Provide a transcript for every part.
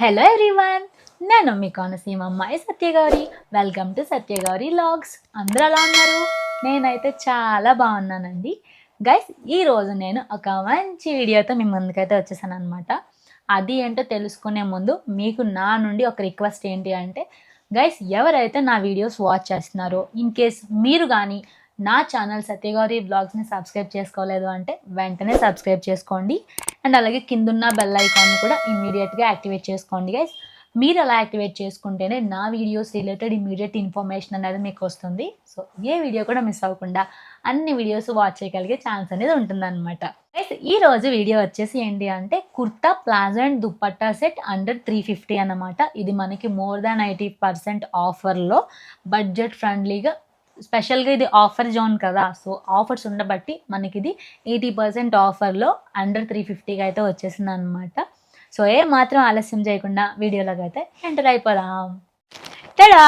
Hello everyone, నేను మీ కోనసీమ అమ్మాయి Satyagauri. Welcome to Satyagauri vlogs. అందరూ ఎలా ఉన్నారు? నేనైతే చాలా బాగున్నానండి. గైస్, ఈరోజు నేను ఒక మంచి వీడియోతో మీ ముందుకైతే వచ్చేసాను అనమాట. అది ఏంటో తెలుసుకునే ముందు మీకు నా నుండి ఒక రిక్వెస్ట్ ఏంటి అంటే, గైస్ ఎవరైతే నా వీడియోస్ వాచ్ చేస్తున్నారో, ఇన్ కేస్ మీరు కానీ నా ఛానల్ సత్యగౌరి బ్లాగ్స్ని సబ్స్క్రైబ్ చేసుకోలేదు అంటే వెంటనే సబ్స్క్రైబ్ చేసుకోండి. అండ్ అలాగే కిందున్న బెల్ ఐకాన్ని కూడా ఇమ్మీడియట్గా యాక్టివేట్ చేసుకోండి గైస్. మీరు అలా యాక్టివేట్ చేసుకుంటేనే నా వీడియోస్ రిలేటెడ్ ఇమ్మీడియట్ ఇన్ఫర్మేషన్ అనేది మీకు వస్తుంది. సో ఏ వీడియో కూడా మిస్ అవ్వకుండా అన్ని వీడియోస్ వాచ్ చేయగలిగే ఛాన్స్ అనేది ఉంటుందన్నమాట. గైస్, ఈ రోజు వీడియో వచ్చేసి ఏంటి అంటే kurta palazzo and dupatta set under 350 అన్నమాట. ఇది మనకి మోర్ దాన్ 80% ఆఫర్లో బడ్జెట్ ఫ్రెండ్లీగా, స్పెషల్గా ఇది ఆఫర్ జోన్ కదా, సో ఆఫర్స్ ఉండబట్టి మనకి ఇది 80% ఆఫర్లో అండర్ 350కి అయితే వచ్చేసింది అనమాట. సో ఏ మాత్రం ఆలస్యం చేయకుండా వీడియోలోకి అయితే ఎంటర్ అయిపోదాం. టడా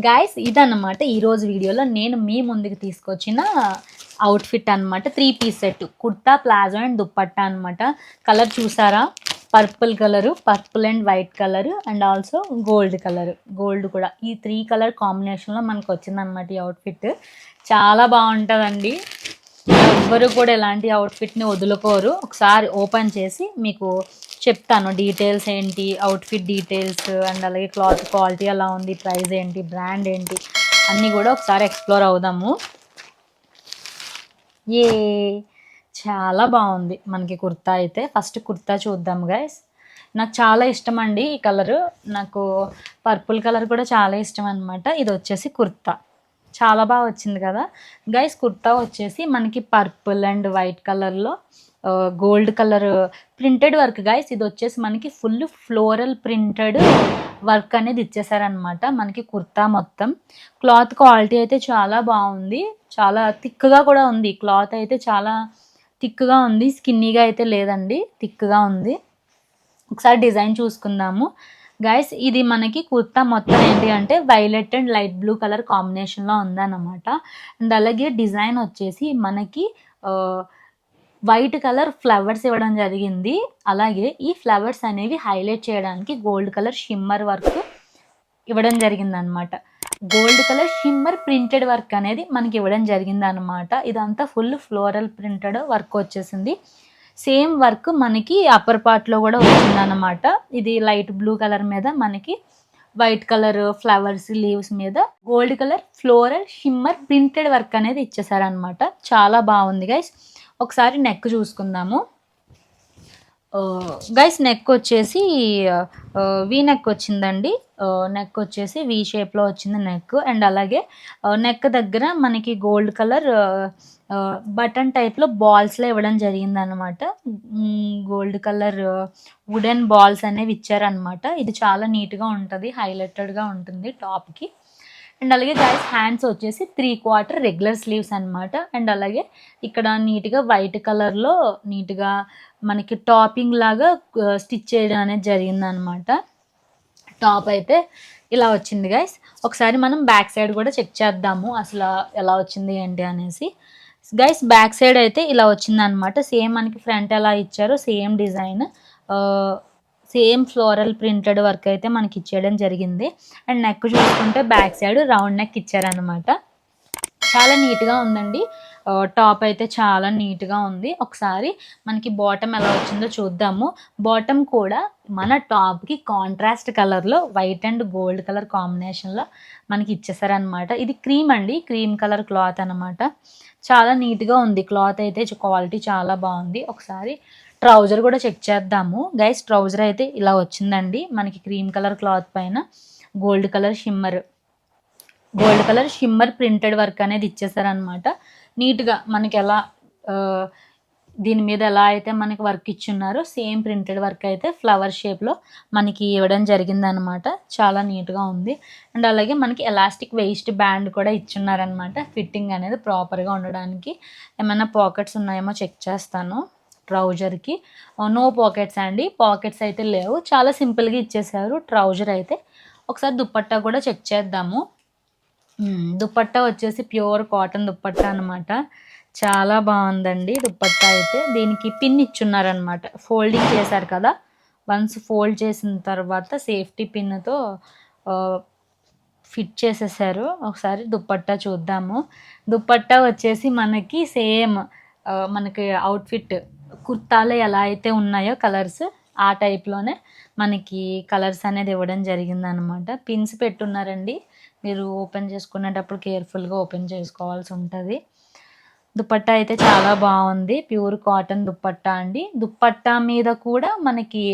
గైస్, ఇదన్నమాట ఈరోజు వీడియోలో నేను మీ ముందుకు తీసుకొచ్చిన అవుట్ఫిట్ అనమాట. 3 piece set kurta palazzo and dupatta అనమాట. కలర్ చూసారా? Purple colour, purple and white colour and also gold కూడా, ఈ 3 కలర్ కాంబినేషన్లో మనకు వచ్చిందనమాట ఈ అవుట్ఫిట్. చాలా బాగుంటుందండి. ఎవ్వరు కూడా ఇలాంటి అవుట్ఫిట్ని వదులుకోరు. ఒకసారి ఓపెన్ చేసి మీకు చెప్తాను డీటెయిల్స్ ఏంటి, అవుట్ఫిట్ డీటెయిల్స్ అండ్ అలాగే క్లాత్ క్వాలిటీ ఎలా ఉంది, ప్రైస్ ఏంటి, బ్రాండ్ ఏంటి అన్నీ కూడా ఒకసారి ఎక్స్ప్లోర్ అవుదాము. ఏ చాలా బాగుంది మనకి కుర్తా అయితే. ఫస్ట్ కుర్తా చూద్దాం గైస్. నాకు చాలా ఇష్టం అండి ఈ కలరు. నాకు పర్పుల్ కలర్ కూడా చాలా ఇష్టం అనమాట. ఇది వచ్చేసి కుర్తా చాలా బాగా వచ్చింది కదా గైస్. కుర్తా వచ్చేసి మనకి పర్పుల్ అండ్ వైట్ కలర్లో gold colour printed work guys. ఇది వచ్చేసి మనకి ఫుల్ ఫ్లోరల్ ప్రింటెడ్ వర్క్ అనేది ఇచ్చేసారనమాట మనకి కుర్తా మొత్తం. క్లాత్ క్వాలిటీ అయితే చాలా బాగుంది, చాలా థిక్గా కూడా ఉంది. క్లాత్ అయితే చాలా థిక్గా ఉంది, స్కిన్నీగా అయితే లేదండి, థిక్గా ఉంది. ఒకసారి డిజైన్ చూసుకుందాము గైస్. ఇది మనకి కుర్తా మొత్తం ఏంటి అంటే violet and light blue colour కాంబినేషన్లో ఉందన్నమాట. అండ్ అలాగే డిజైన్ వచ్చేసి మనకి వైట్ కలర్ ఫ్లవర్స్ ఇవ్వడం జరిగింది. అలాగే ఈ ఫ్లవర్స్ అనేవి హైలైట్ చేయడానికి గోల్డ్ కలర్ షిమ్మర్ వర్క్ ఇవ్వడం జరిగింది అనమాట. Gold colour shimmer printed work అనేది మనకి ఇవ్వడం జరిగింది అనమాట. ఇదంతా ఫుల్ ఫ్లోరల్ ప్రింటెడ్ వర్క్ వచ్చేసింది. సేమ్ వర్క్ మనకి అప్పర్ పార్ట్లో కూడా వచ్చిందనమాట. ఇది లైట్ బ్లూ కలర్ మీద మనకి వైట్ కలర్ ఫ్లవర్స్ లీవ్స్ మీద gold colour floral shimmer printed work అనేది ఇచ్చేసారనమాట. చాలా బాగుంది గైస్. ఒకసారి నెక్ చూసుకుందాము గైస్. నెక్ వచ్చేసి వీ నెక్ వచ్చిందండి. నెక్ వచ్చేసి వీ షేప్లో వచ్చింది నెక్. అండ్ అలాగే నెక్ దగ్గర మనకి గోల్డ్ కలర్ బటన్ టైప్లో బాల్స్లో ఇవ్వడం జరిగింది అనమాట. గోల్డ్ కలర్ వుడెన్ బాల్స్ అనేవి ఇచ్చారనమాట. ఇది చాలా నీట్గా ఉంటుంది, హైలైటెడ్గా ఉంటుంది టాప్కి. అండ్ అలాగే గైస్ హ్యాండ్స్ వచ్చేసి 3/4 రెగ్యులర్ స్లీవ్స్ అనమాట. అండ్ అలాగే ఇక్కడ నీట్గా వైట్ కలర్లో నీట్గా మనకి టాపింగ్ లాగా స్టిచ్ చేయడం అనేది జరిగింది అనమాట. టాప్ అయితే ఇలా వచ్చింది గైస్. ఒకసారి మనం బ్యాక్ సైడ్ కూడా చెక్ చేద్దాము అసలు ఎలా వచ్చింది ఏంటి అనేసి. గైస్ బ్యాక్ సైడ్ అయితే ఇలా వచ్చింది అనమాట. సేమ్ మనకి ఫ్రంట్ ఎలా ఇచ్చారో same design, same floral printed work అయితే మనకి ఇచ్చేయడం జరిగింది. అండ్ నెక్ చూసుకుంటే బ్యాక్ సైడ్ రౌండ్ నెక్ ఇచ్చారనమాట. చాలా నీట్గా ఉందండి. టాప్ అయితే చాలా నీట్గా ఉంది. ఒకసారి మనకి బాటమ్ ఎలా వచ్చిందో చూద్దాము. బాటమ్ కూడా మన టాప్కి కాంట్రాస్ట్ కలర్లో వైట్ అండ్ గోల్డ్ కలర్ కాంబినేషన్లో మనకి ఇచ్చేసారనమాట. ఇది క్రీమ్ అండి, క్రీమ్ కలర్ క్లాత్ అనమాట. చాలా నీట్గా ఉంది క్లాత్ అయితే, క్వాలిటీ చాలా బాగుంది. ఒకసారి ట్రౌజర్ కూడా చెక్ చేద్దాము గైస్. ట్రౌజర్ అయితే ఇలా వచ్చిందండి మనకి క్రీమ్ కలర్ క్లాత్ పైన gold colour shimmer printed work అనేది ఇచ్చేసారనమాట. నీట్గా మనకి ఎలా దీని మీద ఎలా అయితే మనకి వర్క్ ఇచ్చున్నారో సేమ్ ప్రింటెడ్ వర్క్ అయితే ఫ్లవర్ షేప్లో మనకి ఇవ్వడం జరిగిందనమాట. చాలా నీట్గా ఉంది. అండ్ అలాగే మనకి ఎలాస్టిక్ వేస్ట్ బ్యాండ్ కూడా ఇచ్చున్నారనమాట, ఫిట్టింగ్ అనేది ప్రాపర్గా ఉండడానికి. ఏమైనా పాకెట్స్ ఉన్నాయేమో చెక్ చేస్తాను ట్రౌజర్కి. నో పాకెట్స్ అండి, పాకెట్స్ అయితే లేవు, చాలా సింపుల్గా ఇచ్చేసారు ట్రౌజర్ అయితే. ఒకసారి దుప్పట్టా కూడా చెక్ చేద్దాము. దుప్పట్టా వచ్చేసి ప్యూర్ కాటన్ దుప్పట్టా అనమాట. చాలా బాగుందండి దుప్పట్టా అయితే. దీనికి పిన్ ఇచ్చున్నారనమాట, ఫోల్డింగ్ చేశారు కదా వన్స్ ఫోల్డ్ చేసిన తర్వాత సేఫ్టీ పిన్తో ఫిట్ చేసేసారు. ఒకసారి దుపట్టా చూద్దాము. దుపట్టా వచ్చేసి మనకి సేమ్ మనకి అవుట్ఫిట్ కుర్తాలో ఎలా అయితే ఉన్నాయో కలర్స్ ఆ టైప్లోనే మనకి కలర్స్ అనేది ఇవ్వడం జరిగిందనమాట. పిన్స్ పెట్టున్నారండి. మీరు ఓపెన్ చేసుకునేటప్పుడు కేర్ఫుల్గా ఓపెన్ చేసుకోవాల్సి ఉంటుంది. దుపట్టా అయితే చాలా బాగుంది. ప్యూర్ కాటన్ దుపట్టా అండి. దుపట్టా మీద కూడా మనకి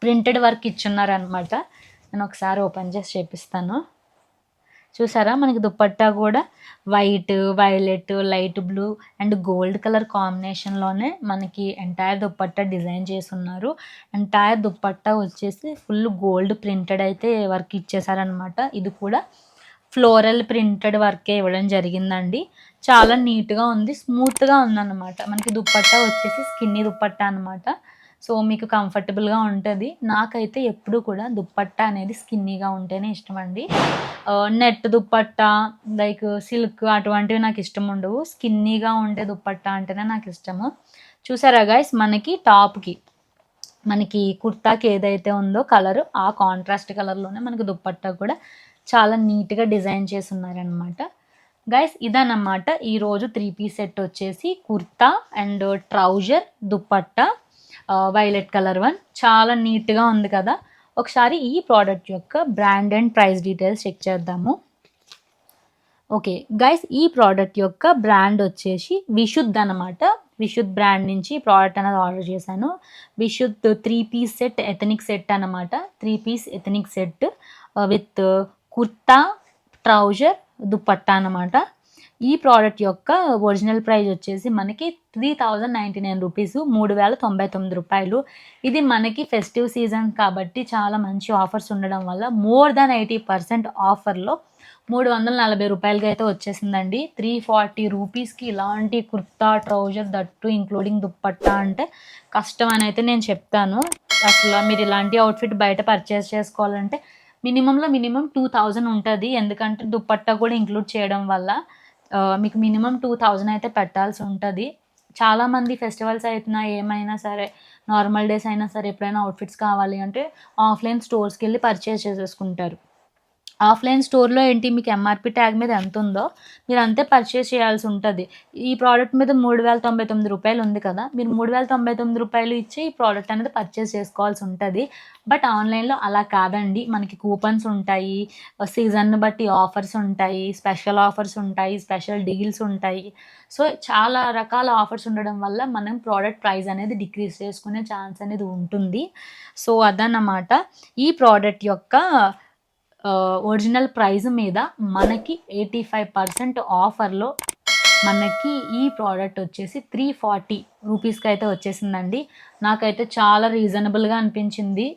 ప్రింటెడ్ వర్క్ ఇచ్చున్నారనమాట. నేను ఒకసారి ఓపెన్ చేసి చూపిస్తాను. చూసారా, మనకి దుపట్టా కూడా white, violet, light blue and gold colour కాంబినేషన్లోనే మనకి ఎంటైర్ దుపట్టా డిజైన్ చేసి ఉన్నారు. ఎంటైర్ దుపట్టా వచ్చేసి ఫుల్ గోల్డ్ ప్రింటెడ్ అయితే వర్క్ ఇచ్చేసారనమాట. ఇది కూడా ఫ్లోరల్ ప్రింటెడ్ వర్కే ఇవ్వడం జరిగిందండి. చాలా నీట్గా ఉంది, స్మూత్గా ఉందన్నమాట. మనకి దుపట్టా వచ్చేసి స్కిన్నీ దుపట్టా అనమాట. సో మీకు కంఫర్టబుల్గా ఉంటుంది. నాకైతే ఎప్పుడు కూడా దుపట్టా అనేది స్కిన్నీగా ఉంటేనే ఇష్టం అండి. నెట్ దుపట్టా లైక్ సిల్క్ అటువంటివి నాకు ఇష్టం ఉండవు. స్కిన్నీగా ఉండే దుపట్టా అంటేనే నాకు ఇష్టము. చూసారా గైస్, మనకి టాప్కి మనకి కుర్తాకి ఏదైతే ఉందో కలర్, ఆ కాంట్రాస్ట్ కలర్లోనే మనకి దుపట్టా కూడా చాలా నీట్గా డిజైన్ చేసి ఉన్నారనమాట. గైస్ ఇదన్నమాట ఈరోజు 3 పీస్ సెట్ వచ్చేసి kurta and trouser dupatta violet colour one. చాలా నీట్గా ఉంది కదా. ఒకసారి ఈ ప్రోడక్ట్ యొక్క brand and price details check చేద్దాము. ఓకే గైస్, ఈ ప్రోడక్ట్ యొక్క బ్రాండ్ వచ్చేసి విశుద్ధ్ అనమాట. విశుద్ధ్ బ్రాండ్ నుంచి ప్రోడక్ట్ అనేది ఆర్డర్ చేశాను. Vishuddh 3 piece set ethnic set అనమాట. 3 piece ethnic set with kurta, trouser, dupatta అనమాట. ఈ ప్రోడక్ట్ యొక్క ఒరిజినల్ ప్రైస్ వచ్చేసి మనకి 3099 రూపీస్, 3099 రూపాయలు. ఇది మనకి ఫెస్టివ్ సీజన్ కాబట్టి చాలా మంచి ఆఫర్స్ ఉండడం వల్ల మోర్ దాన్ 80% ఆఫర్లో 340 రూపాయలకి అయితే వచ్చేసిందండి. 340 రూపీస్కి ఇలాంటి kurta, trouser, that including dupatta అంటే కష్టం అని అయితే నేను చెప్తాను. అసలు మీరు ఇలాంటి అవుట్ఫిట్ బయట పర్చేస్ చేసుకోవాలంటే మినిమం 2000 ఉంటుంది. ఎందుకంటే దుపట్టా కూడా ఇంక్లూడ్ చేయడం వల్ల మీకు మినిమం 2000 అయితే పెట్టాల్సి ఉంటుంది. చాలామంది ఫెస్టివల్స్ అయినా ఏమైనా సరే, నార్మల్ డేస్ అయినా సరే, ఎప్పుడైనా అవుట్ఫిట్స్ కావాలి అంటే ఆఫ్లైన్ స్టోర్స్కి వెళ్ళి పర్చేస్ చేసేసుకుంటారు. ఆఫ్లైన్ స్టోర్లో ఏంటి, మీకు ఎంఆర్పి ట్యాగ్ మీద ఎంత ఉందో మీరు అంతే పర్చేస్ చేయాల్సి ఉంటుంది. ఈ ప్రోడక్ట్ మీద 3099 రూపాయలు ఉంది కదా, మీరు 3099 రూపాయలు ఇచ్చి ఈ ప్రోడక్ట్ అనేది పర్చేస్ చేసుకోవాల్సి ఉంటుంది. బట్ ఆన్లైన్లో అలా కాదండి. మనకి కూపన్స్ ఉంటాయి, సీజన్ బట్టి ఆఫర్స్ ఉంటాయి, స్పెషల్ ఆఫర్స్ ఉంటాయి, స్పెషల్ డీల్స్ ఉంటాయి. సో చాలా రకాల ఆఫర్స్ ఉండడం వల్ల మనం ప్రోడక్ట్ ప్రైస్ అనేది డిక్రీజ్ చేసుకునే ఛాన్స్ అనేది ఉంటుంది. సో అదన్నమాట ఈ ప్రోడక్ట్ యొక్క ఒరిజినల్ ప్రైస్ మీద మనకి 85% ఆఫర్లో మనకి ఈ ప్రోడక్ట్ వచ్చేసి 340 రూపీస్కి అయితే వచ్చేసిందండి. నాకైతే చాలా రీజనబుల్గా అనిపించింది.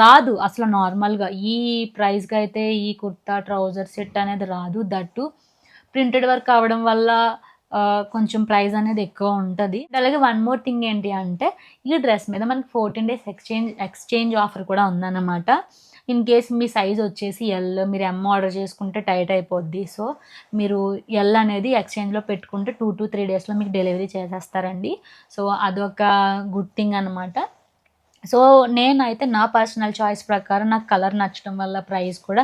రాదు అసలు నార్మల్గా ఈ ప్రైస్కి అయితే ఈ కుర్తా, ట్రౌజర్ సెట్ అనేది రాదు. దట్టు ప్రింటెడ్ వర్క్ అవ్వడం వల్ల కొంచెం ప్రైస్ అనేది ఎక్కువ ఉంటుంది. అలాగే వన్ మోర్ థింగ్ ఏంటి అంటే, ఈ డ్రెస్ మీద మనకి 14 days ఎక్స్చేంజ్ ఆఫర్ కూడా ఉందన్నమాట. ఇన్ కేస్ మీ సైజ్ వచ్చేసి ఎల్, మీరు ఎమ్ ఆర్డర్ చేసుకుంటే టైట్ అయిపోద్ది. సో మీరు ఎల్ అనేది ఎక్స్చేంజ్లో పెట్టుకుంటే 2 to 3 daysలో మీకు డెలివరీ చేసేస్తారండి. సో అదొక గుడ్ థింగ్ అనమాట. సో నేనైతే నా పర్సనల్ చాయిస్ ప్రకారం నాకు కలర్ నచ్చడం వల్ల, ప్రైస్ కూడా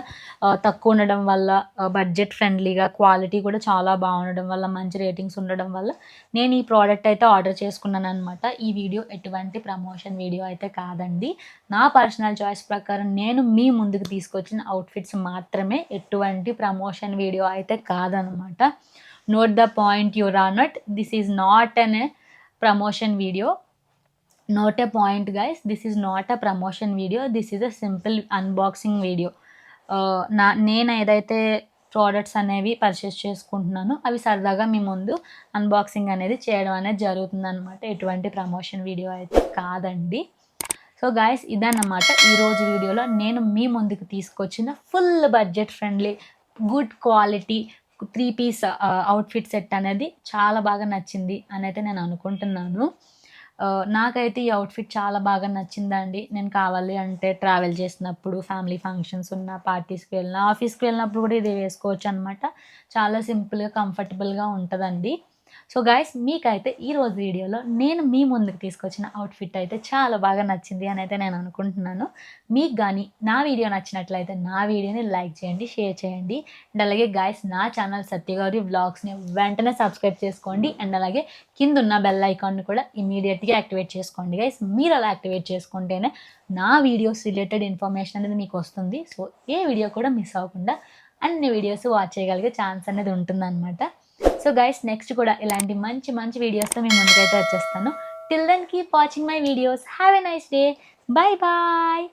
తక్కువ ఉండడం వల్ల, బడ్జెట్ ఫ్రెండ్లీగా, క్వాలిటీ కూడా చాలా బాగుండడం వల్ల, మంచి రేటింగ్స్ ఉండడం వల్ల నేను ఈ ప్రోడక్ట్ అయితే ఆర్డర్ చేసుకున్నాను అనమాట. ఈ వీడియో ఎటువంటి ప్రమోషన్ వీడియో అయితే కాదండి. నా పర్సనల్ చాయిస్ ప్రకారం నేను మీ ముందుకు తీసుకొచ్చిన అవుట్ఫిట్స్ మాత్రమే, ఎటువంటి ప్రమోషన్ వీడియో అయితే కాదనమాట. Note the point you are not, this is not an promotion video. Not a point guys, this is not a promotion video, this is a simple unboxing video. నేను ఏదైతే products అనేవి purchase చేసుకుంటున్నానో అవి సరదాగా మీ ముందు unboxing అనేది చేయడం అనేది జరుగుతుంది అనమాట. ఎటువంటి ప్రమోషన్ వీడియో అయితే కాదండి. సో గాయస్ ఇదన్నమాట ఈరోజు వీడియోలో నేను మీ ముందుకు తీసుకొచ్చిన full budget friendly, good quality 3 piece outfit set అనేది చాలా బాగా నచ్చింది అని అయితే నేను అనుకుంటున్నాను. నాకైతే ఈ అవుట్ఫిట్ చాలా బాగా నచ్చిందండి. నేను కావాలి అంటే ట్రావెల్ చేసినప్పుడు, ఫ్యామిలీ ఫంక్షన్స్ ఉన్న, పార్టీస్కి వెళ్ళినా, ఆఫీస్కి వెళ్ళినప్పుడు కూడా ఇది వేసుకోవచ్చు అనమాట. చాలా సింపుల్గా, కంఫర్టబుల్గా ఉంటుందండి. సో గైస్ మీకైతే ఈరోజు వీడియోలో నేను మీ ముందుకు తీసుకొచ్చిన అవుట్ఫిట్ అయితే చాలా బాగా నచ్చింది అని అయితే నేను అనుకుంటున్నాను. మీకు కానీ నా వీడియో నచ్చినట్లయితే నా వీడియోని లైక్ చేయండి, షేర్ చేయండి. అండ్ అలాగే గైస్ నా ఛానల్ సత్యగౌరి వ్లాగ్స్ని వెంటనే సబ్స్క్రైబ్ చేసుకోండి. అండ్ అలాగే కింద ఉన్న బెల్ ఐకాన్ని కూడా ఇమీడియట్గా యాక్టివేట్ చేసుకోండి గైస్. మీరు అలా యాక్టివేట్ చేసుకుంటేనే నా వీడియోస్ రిలేటెడ్ ఇన్ఫర్మేషన్ అనేది మీకు వస్తుంది. సో ఏ వీడియో కూడా మిస్ అవ్వకుండా అన్ని వీడియోస్ వాచ్ చేయగలిగే ఛాన్స్ అనేది ఉంటుందన్నమాట. సో గైస్ నెక్స్ట్ కూడా ఇలాంటి మంచి మంచి వీడియోస్తో మేము ముందుకైతే వచ్చేస్తాను. Till then keep watching my videos. Have a nice day. Bye bye.